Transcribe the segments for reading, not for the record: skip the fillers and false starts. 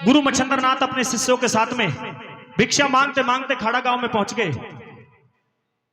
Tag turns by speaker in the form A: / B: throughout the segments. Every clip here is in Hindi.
A: गुरु मच्छिंद्रनाथ अपने शिष्यों के साथ में भिक्षा मांगते मांगते खाड़ा गांव में पहुंच गए।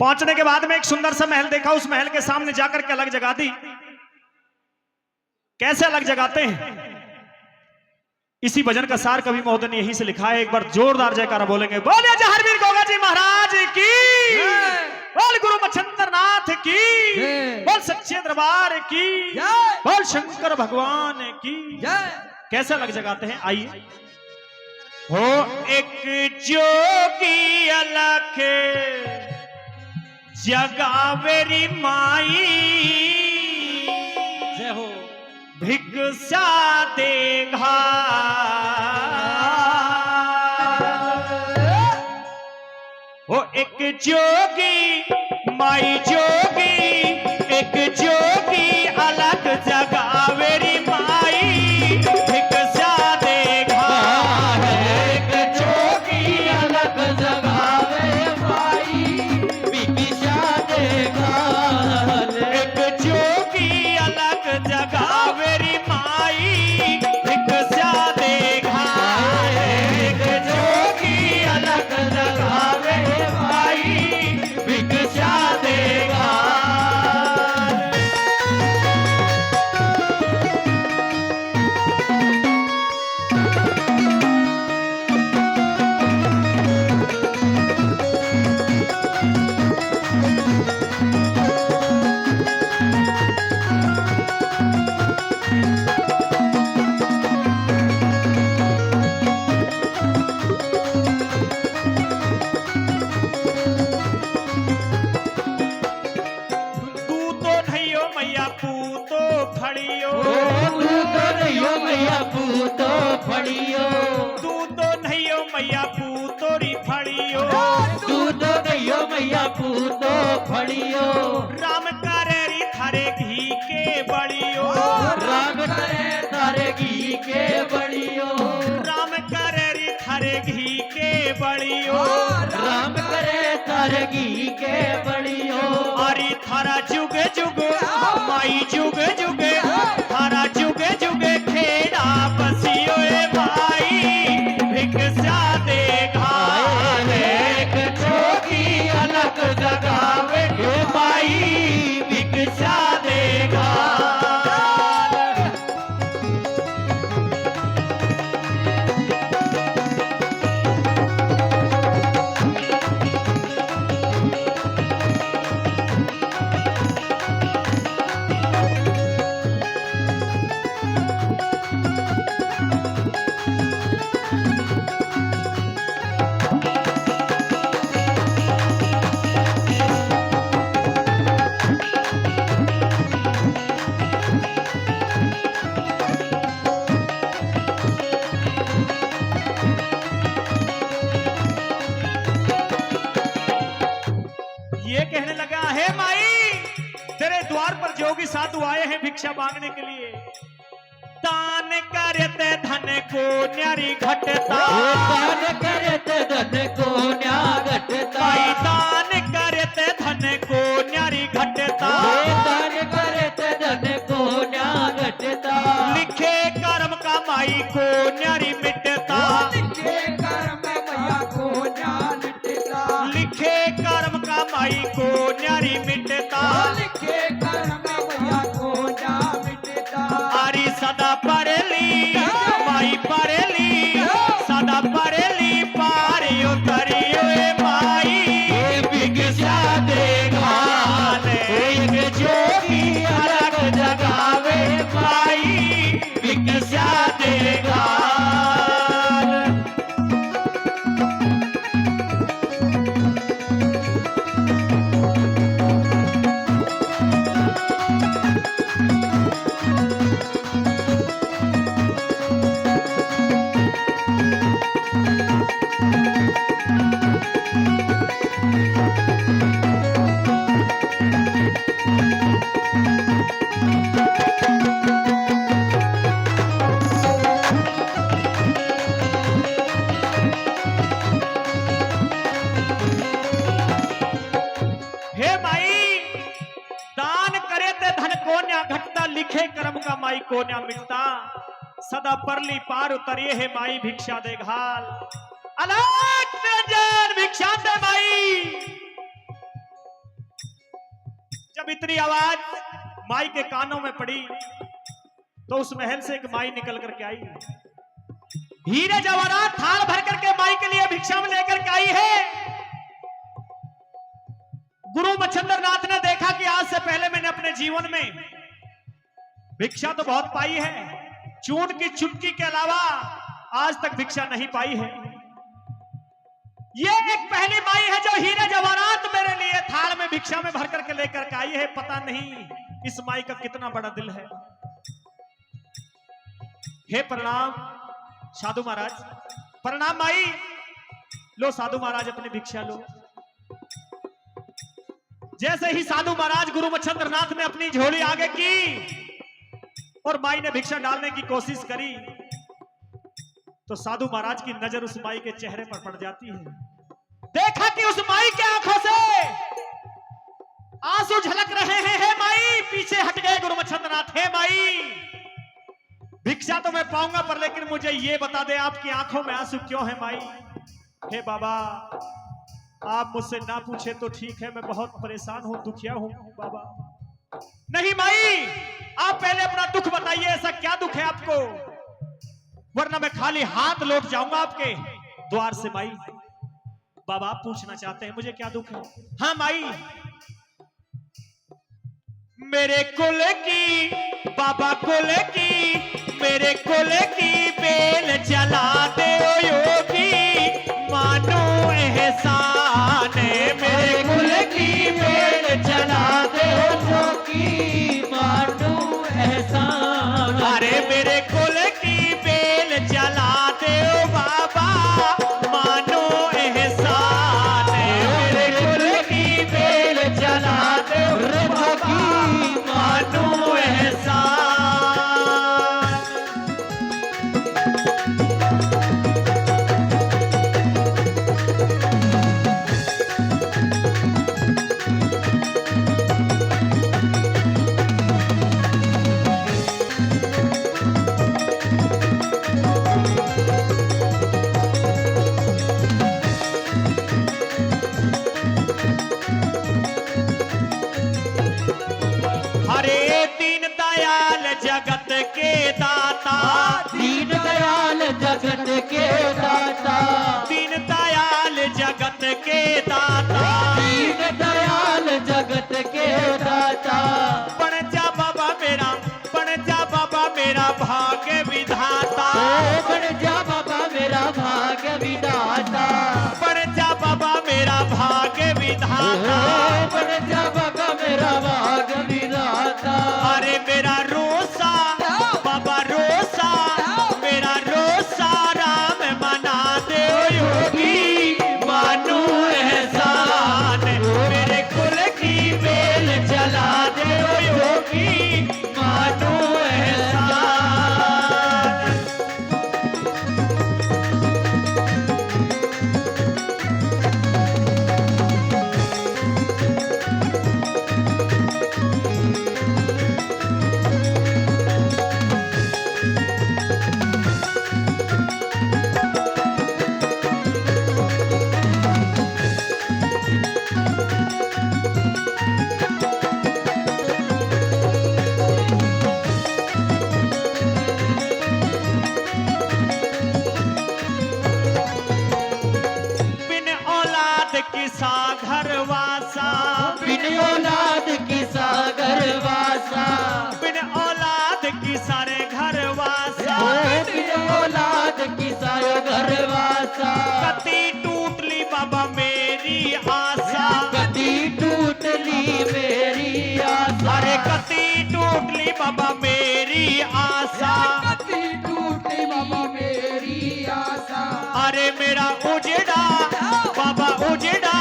A: पहुंचने के बाद में एक सुंदर सा महल देखा, उस महल के सामने जाकर के अलग जगा दी। कैसे अलग जगाते हैं, इसी भजन का सार कवि महोदय ने यहीं से लिखा है। एक बार जोरदार जयकारा बोलेंगे, बोले जहरवीर गोगा जी महाराज की, बोल गुरु मच्छिंद्रनाथ की, बोल सच्चे दरबार की, बोल शंकर भगवान की। कैसे अलग जगाते हैं, आइए। हो एक जोगी अलख जगावेरी माई, जय हो भिक्षा देगा। हो एक जोगी माई जोगी, एक जोगी अलग जगावेरी माई, भिक्षा देगा।
B: एक जोगी अलग जगावे माई, भिक्षा देगा।
A: एक जोगी अलग जगावेरी माई, भिक्षा देगा।
B: एक जोगी अलग जगावे माई, भिक्षा देगा। पूतो फड़ियो,
A: तू तो नहीं हो मैया पूतोरी फड़ियो,
B: तू तो नहीं हो मैया पूतो फड़ियो।
A: राम करेरी थारे घी के बड़ियो,
B: राम करे तारे घी के बड़ियो,
A: राम करेरी थारे घी के बड़ियो,
B: राम करे तारे घी के बड़ियो।
A: अरे थारा जुग जुग माई जुग जुग, थारा जुग जुग खेड़ा बसियो ए भाई, भिक्षा देगा।
B: एक जोगी अलग जगावे माई, भिक्षा देगा।
A: ये कहने लगा, हे माई तेरे द्वार पर जोगी साधु आए हैं भिक्षा मांगने के लिए। दान करते धन को न्यारी घटता,
B: दान करते धन को न्या घटता,
A: माई दान करते धन को न्यारी घटता,
B: दान करते धन को न्या घटता।
A: लिखे कर्म का माई को न्यारी मिटता,
B: लिखे कर्म मैया को न्या मिटता,
A: लिखे कर्म का माई को न्यारी मिटता।
B: लिखे कर्म मैया को न्या मिटता।
A: आरी सदा परेली माई परेली, सदा परेली पारी उतरियो ए माई,
B: भिक्षा देगा।
A: एक जोगी अलग जगावे माई, भिक्षा देगा। लिखे कर्म का माई को न्या मिटता। सदा परली पार उतरिए है माई भिक्षा दे घाल। अलग निरंजन भिक्षा दे माई। जब इतनी आवाज माई के कानों में पड़ी तो उस महल से एक माई निकल करके आई। हीरे जवाहरात थाल भर करके माई के लिए भिक्षा में लेकर के आई है। गुरु मच्छिंद्र नाथ ने देखा कि आज से पहले मैंने अपने जीवन में भिक्षा तो बहुत पाई है, चून की चुटकी के अलावा आज तक भिक्षा नहीं पाई है। ये एक पहली माई है जो हीरे जवाहरात मेरे लिए थाल में भिक्षा में भर करके लेकर के आई है। पता नहीं इस माई का कितना बड़ा दिल है। हे प्रणाम साधु महाराज, प्रणाम माई। लो साधु महाराज अपनी भिक्षा लो। जैसे ही साधु महाराज गुरु मच्छिंद्र नाथ ने अपनी झोली आगे की और माई ने भिक्षा डालने की कोशिश करी तो साधु महाराज की नजर उस माई के चेहरे पर पड़ जाती है। देखा कि उस माई के आंखों से आंसू झलक रहे हैं। हे माई, पीछे हट गए गुरु मच्छिंद्र नाथ। हे माई, भिक्षा तो मैं पाऊंगा पर लेकिन मुझे ये बता दे आपकी आंखों में आंसू क्यों है माई? हे बाबा, आप मुझसे ना पूछे तो ठीक है, मैं बहुत परेशान हूं, दुखिया हूं बाबा। नहीं माई, आप पहले अपना दुख बताइए, ऐसा क्या दुख है आपको, वरना मैं खाली हाथ लौट जाऊंगा आपके द्वार से। माई, बाबा आप पूछना चाहते हैं मुझे क्या दुख है? हाँ माई, मेरे कुल की, बाबा कुल की, मेरे कुल की बेल जला दे ओ योगी, मानो एहसान। मेरे कुल की बेल जला दे ओ योगी, मानो एहसान। अरे मेरे कुल की बेल जला दे ओ बाबा, मानो एहसान। मेरे कुल की बेल जला दे ओ बाबा, मानो एहसान। हरे दीन दयाल जगत के दाता,
B: दीन दयाल जगत के दाता,
A: दीन दयाल जगत के दाता,
B: दीन दयाल जगत के दाता।
A: बन जा बाबा मेरा, बन जा बाबा मेरा भाग्य विधाता।
B: ओ बन जा बाबा मेरा भाग्य विधाता,
A: बन जा बाबा मेरा भाग्य विधाता।
B: ओ बन जा बाबा मेरा भाग्य विधाता।
A: अरे मेरा रोसा बाबा रोसा, मेरा रोसा राम मना दे ओ योगी, मानो एहसान। मेरे कुल की बेल जला दे ओ योगी, मानो एहसान। बिन औलाद किसा घर वासा,
B: बिन औलाद की सागर वासा,
A: बिन औलाद किसा रे घर वासा।
B: ओ बिन औलाद की सागर वासा।
A: कति टूट ली बाबा मेरी आशा,
B: कदी टूट ली मेरी आशा।
A: अरे कति टूट ली बाबा मेरी आशा।
B: कदी टूटी बाबा मेरी आशा।
A: अरे मेरा उजड़ा बाबा उजड़ा,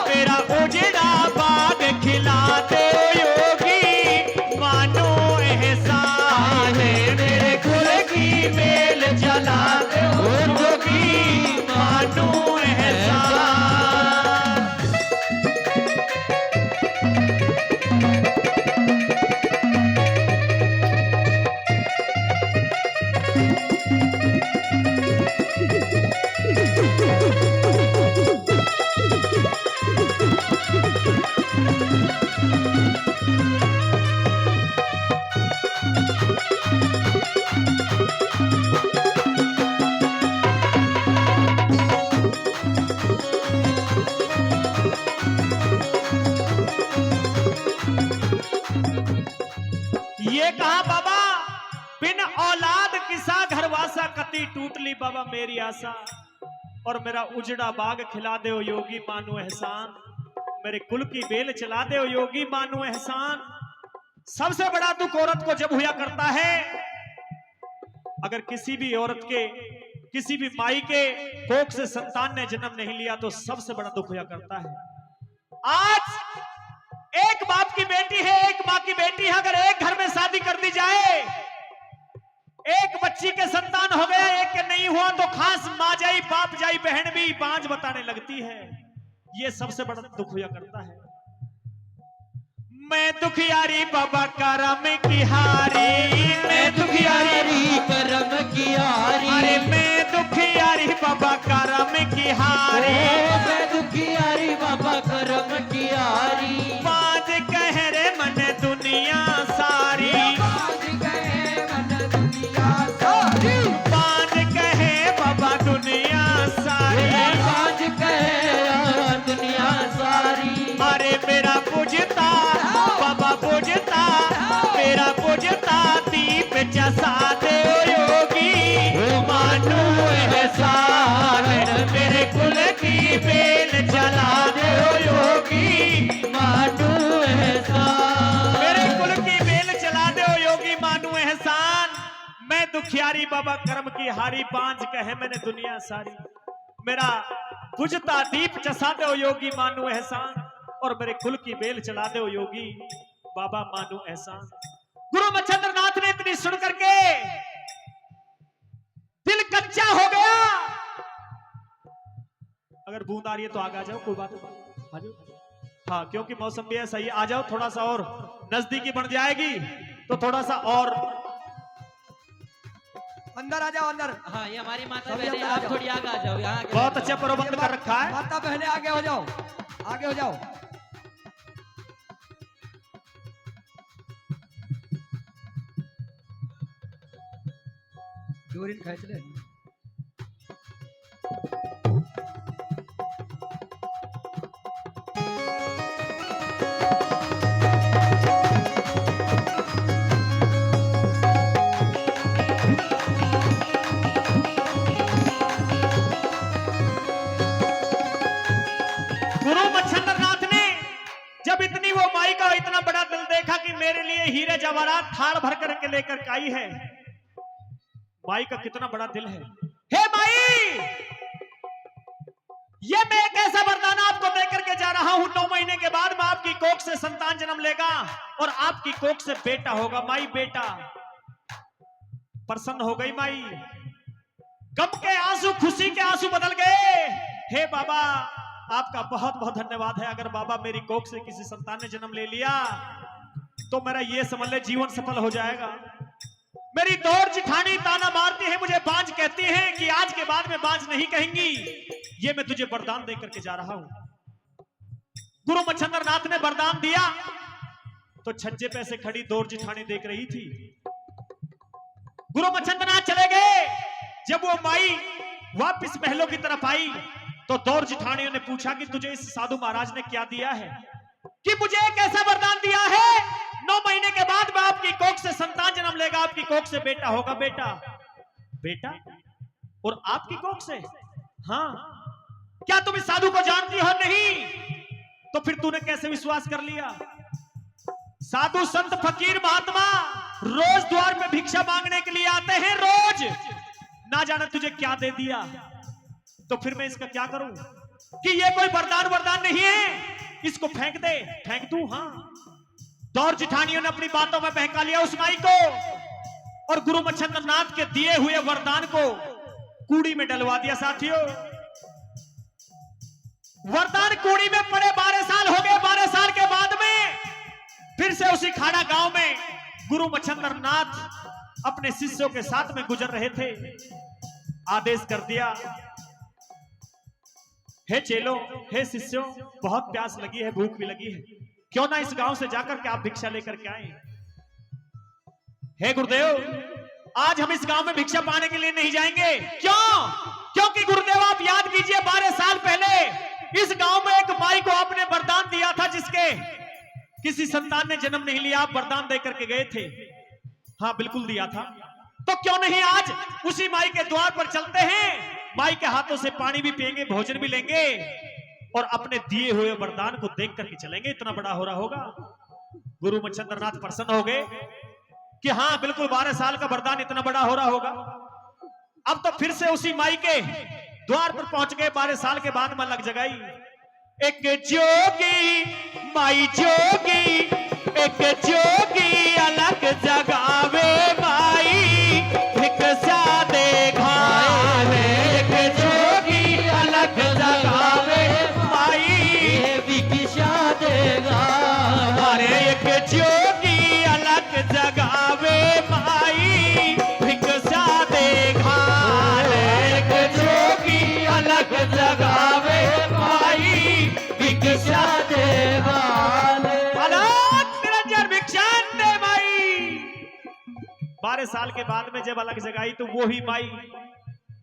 A: मेरा उजड़ा बाग खिला दे योगी, मानो एहसान। मेरे कुल की बेल जला दे योगी, मानो एहसान। दी टूट ली बाबा मेरी आशा, और मेरा उजड़ा बाग खिला दे ओ योगी मानो एहसान, मेरे कुल की बेल चला दे ओ योगी मानो एहसान। सबसे बड़ा दुख औरत को जब हुआ करता है, अगर किसी भी औरत के, किसी भी माई के कोख से संतान ने जन्म नहीं लिया तो सबसे बड़ा दुख हुआ करता है। आज एक बाप की बेटी है, एक मां की बेटी है, अगर एक घर में शादी कर दी जाए, एक बच्ची के संतान हो गया, एक के नहीं हुआ, तो खास मां जाई बाप जाई बहन भी बांझ बताने लगती है। ये सबसे बड़ा दुख हुआ करता है। मैं दुखियारी बाबा करम की हारी,
B: मैं दुखियारी करम की हारी,
A: अरे मैं दुखियारी बाबा करम की हारी,
B: मैं दुखियारी बाबा करम की हारी।
A: बाज कह रे मन दुनिया सारी,
B: बाज कहे मन दुनिया सारी,
A: बाज कहे बाबा दुनिया सारी,
B: बाज कहे दुनिया सारी।
A: अरे मेरा बुझता बाबा बुझता, मेरा बुझता दीप जसा दे योगी मानो एहसान, मेरे कुल की बेल जला दे योगी
B: मानो एहसान,
A: मेरे कुल की बेल जला दे योगी मानो एहसान। मैं दुखियारी बाबा कर्म की हारी, बांझ कहे मैंने दुनिया सारी, मेरा बुझता दीप जसा दे योगी मानो एहसान, और मेरे कुल की बेल चला दे योगी बाबा मानो एहसान। गुरु मच्छिंद्र नाथ ने इतनी सुन करके दिल कच्चा हो गया। अगर बूंद आ रही है तो आगे आ जाओ, कोई बात नहीं, आ जाओ। हाँ, क्योंकि मौसम भी ऐसा ही, आ जाओ, थोड़ा सा और नजदीकी बढ़ जाएगी तो थोड़ा सा और
C: अंदर आ जाओ, अंदर।
B: हाँ, ये हमारी माता
C: सभी
B: बहनें,
C: अंदर आ
B: आप
C: जाओ।
B: थोड़ी आगे आ जाओ। यहाँ
A: बहुत अच्छा प्रबंध कर रखा है।
C: माता बहने आगे हो जाओ, आगे हो जाओ। दूरी खींच ले।
A: गुरु मच्छिंद्र नाथ ने जब इतनी वो माई का इतना बड़ा दिल देखा कि मेरे लिए हीरे जवाहरात थाल भर करके लेकर के आई है, माई का कितना बड़ा दिल है। हे माई, ये मैं एक ऐसा वरदान आपको देकर के जा रहा हूं, 9 महीने के बाद में आपकी कोख से संतान जन्म लेगा और आपकी कोख से बेटा होगा। माई बेटा प्रसन्न हो गई माई, गम के आंसू खुशी के आंसू बदल गए। हे बाबा, आपका बहुत बहुत धन्यवाद है। अगर बाबा मेरी कोख से किसी संतान ने जन्म ले लिया तो मेरा ये समझ ले जीवन सफल हो जाएगा। मेरी दौड़ जिठानी ताना मारती है, मुझे बांझ कहती है कि आज के बाद में बांझ नहीं कहेंगी। ये मैं तुझे वरदान देकर के जा रहा हूं। गुरु मच्छिंद्र नाथ ने वरदान दिया तो छज्जे पे से खड़ी दौड़ जिठानी देख रही थी। गुरु मच्छिंद्र नाथ चले गए। जब वो माई वापिस महलों की तरफ आई तो दौड़ जिठानियों ने पूछा कि तुझे इस साधु महाराज ने क्या दिया है, कि मुझे एक ऐसा वरदान दिया है, 9 महीने के बाद में आपकी कोख से संतान जन्म लेगा, आपकी कोख से बेटा होगा। बेटा बेटा और आपकी कोख से? हाँ। क्या तुम इस साधु को जानती हो? नहीं। तो फिर तूने कैसे विश्वास कर लिया? साधु संत फकीर महात्मा रोज द्वार पे भिक्षा मांगने के लिए आते हैं, रोज। ना जाने तुझे क्या दे दिया। तो फिर मैं इसका क्या करूं कि ये कोई वरदान नहीं है, इसको फेंक दे। फेंक दूं? हाँ। दौड़ जिठानियों ने अपनी बातों में बहका लिया उस माई को और गुरु मच्छिंद्र नाथ के दिए हुए वरदान को कूड़ी में डलवा दिया। साथियों, वरदान कूड़ी में पड़े 12 साल हो गए। 12 साल के बाद में फिर से उसी खाड़ा गांव में गुरु मच्छिंद्र नाथ अपने शिष्यों के साथ में गुजर रहे थे। आदेश कर दिया, हे चेलों, हे शिष्यों, बहुत प्यास लगी है, भूख भी लगी है, क्यों ना इस गांव से जाकर के आप भिक्षा लेकर के आए। हे गुरुदेव, आज हम इस गांव में भिक्षा पाने के लिए नहीं जाएंगे। क्यों? क्योंकि गुरुदेव आप याद कीजिए, 12 साल पहले इस गांव में एक माई को आपने वरदान दिया था, जिसके किसी संतान ने जन्म नहीं लिया। आप वरदान देकर के गए थे। हाँ, बिल्कुल दिया था। तो क्यों नहीं आज उसी माई के द्वार पर चलते हैं, माई के हाथों से पानी भी पिएंगे, भोजन भी लेंगे और अपने दिए हुए वरदान को देख करके चलेंगे। इतना बड़ा हो रहा होगा। गुरु मच्छिंद्रनाथ प्रसन्न हो गए कि हाँ बिल्कुल 12 साल का वरदान इतना बड़ा हो रहा होगा। अब तो फिर से उसी माई के द्वार पर पहुंच गए। 12 साल के बाद में लग जगाई। एक जोगी माई जोगी, एक जोगी अलग जगावे माई, भिक्षा दे घावे। एक जोगी अलग जगावे माई,
B: भिक्षा देगा।
A: अरे एक जोगी अलग जगावे माई, भिक्षा दे घावे। एक जोगी अलग जगावे माई, भिक्षा
B: देगा।
A: अलग निरंजन भिक्षा दे माई। 12 साल के बाद में जब अलग जगाई तो वो ही माई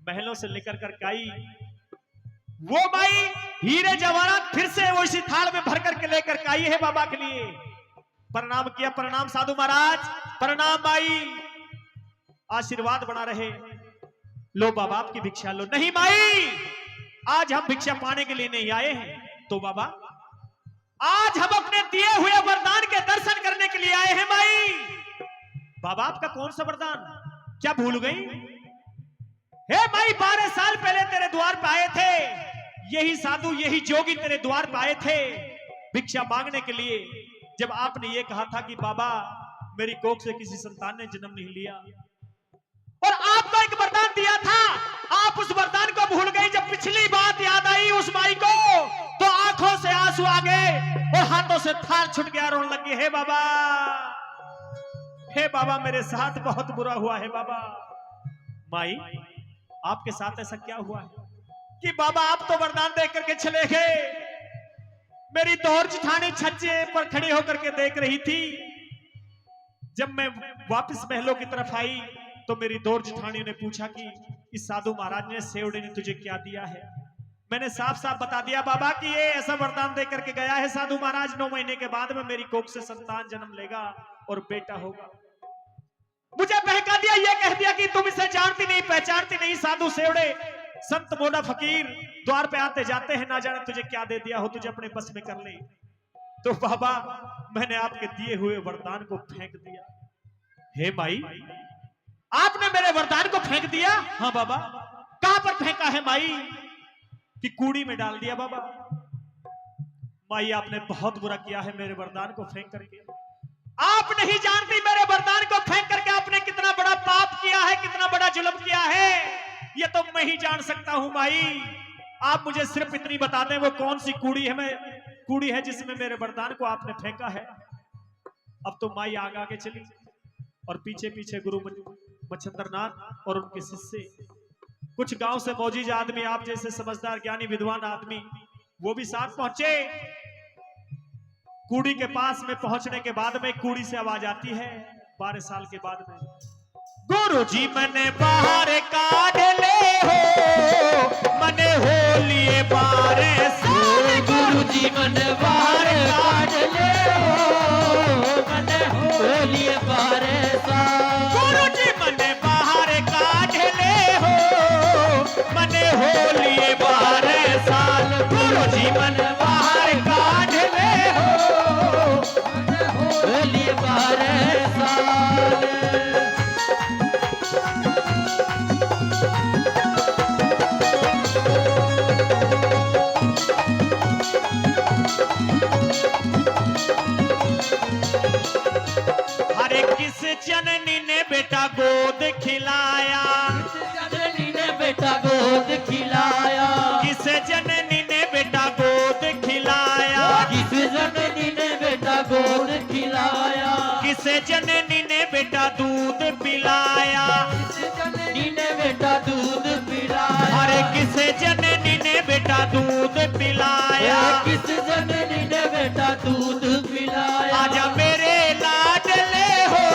A: महलों से लेकर कर आई। वो माई हीरे जवाहरात फिर से वो इसी थाल में भर करके लेकर के आई है बाबा के लिए। प्रणाम किया। प्रणाम साधु महाराज, प्रणाम माई, आशीर्वाद बना रहे। लो बाबा आपकी भिक्षा लो। नहीं माई, आज हम भिक्षा पाने के लिए नहीं आए हैं। तो बाबा आज हम अपने दिए हुए वरदान के दर्शन करने के लिए आए हैं माई। बाबा आपका कौन सा वरदान, क्या भूल गई? हे माई, 12 साल पहले तेरे द्वार पे आए थे, यही साधु यही जोगी तेरे द्वार पे आए थे भिक्षा मांगने के लिए। जब आपने ये कहा था कि बाबा मेरी कोख से किसी संतान ने जन्म नहीं लिया, और आपको एक वरदान दिया था, आप उस वरदान को भूल गई। जब पिछली बात याद आई उस माई को तो आंखों से आंसू आ गए और हाथों से थाल छूट गया, रोने लगी। हे बाबा, हे बाबा, मेरे साथ बहुत बुरा हुआ है बाबा। माई, आपके साथ ऐसा क्या हुआ है कि बाबा आप तो वरदान देख करके चले गए। मेरी दौर जिठानी छज्जे पर खड़ी होकर के देख रही थी। जब मैं वापस महलों की तरफ आई तो मेरी दौर जिठानी ने पूछा कि इस साधु महाराज ने सेवड़े ने तुझे क्या दिया है। मैंने साफ साफ बता दिया बाबा कि ये ऐसा वरदान दे करके गया है साधु महाराज, 9 महीने के बाद में मेरी कोख से संतान जन्म लेगा और बेटा होगा। मुझे बहका दिया, ये कह दिया कि तुम इसे जानती नहीं पहचानती नहीं। साधु सेवड़े संत मोड़ा फकीर द्वार पे आते जाते हैं, ना जाने तुझे क्या दे दिया हो, तुझे अपने बस में कर ले। तो बाबा मैंने आपके दिए हुए वरदान को फेंक दिया। हे माई, आपने मेरे वरदान को फेंक दिया? हाँ बाबा। कहां पर फेंका है माई? कि कूड़ी में डाल दिया बाबा। माई आपने बहुत बुरा किया है मेरे वरदान को फेंक करके। आप नहीं जानती मेरे वरदान को फेंक करके आपने कितना बड़ा पाप किया है, कितना बड़ा जुल्म किया है, ये तो मैं ही जान सकता हूं माई। आप मुझे सिर्फ इतनी बता दें वो कौन सी कूड़ी है जिसमें मेरे वरदान को आपने फेंका है। अब तो माई आगे आगे चली और पीछे पीछे गुरु मच्छिंद्रनाथ और उनके शिष्य, कुछ गांव से मौजूद आदमी, आप जैसे समझदार ज्ञानी विद्वान आदमी, वो भी साथ पहुंचे। कूड़ी के पास में पहुंचने के बाद में कूड़ी से आवाज आती है 12 साल के बाद में, गुरु जी मने बाहर काढ़ ले हो, मने हो लिए 12 साल।
B: गुरु जी मन बाहर काढ़ ले हो, मने हो लिए 12 साल।
A: गुरु जी मने बाहर काढ़ ले हो, मने हो लिए 12 साल। गुरु जी मन बाहर काढ़ ले हो,
B: हो लिए 12 साल।
A: हरे किस जननी ने बेटा गोद खिलाया,
B: जननी ने बेटा गोद खिलाया,
A: किस जननी ने बेटा गोद खिलाया,
B: किस जननी ने बेटा गोद खिलाया,
A: किस जननी ने बेटा दूध पिलाया,
B: किस जननी ने बेटा दूध पिलाया,
A: अरे किस जननी ने बेटा दूध पिलाया,
B: किस जननी ने बेटा दूध पिलाया।
A: आजा मेरे लाडले हो,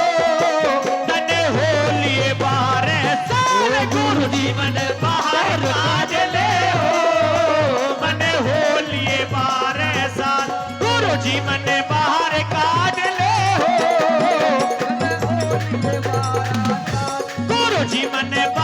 A: तने हो लिए 12 साल। गुरु जी मन बाहर लाडले हो, मने हो लिए 12 साल। गुरु जी मन बाहर काढ़ ले हो, जी मन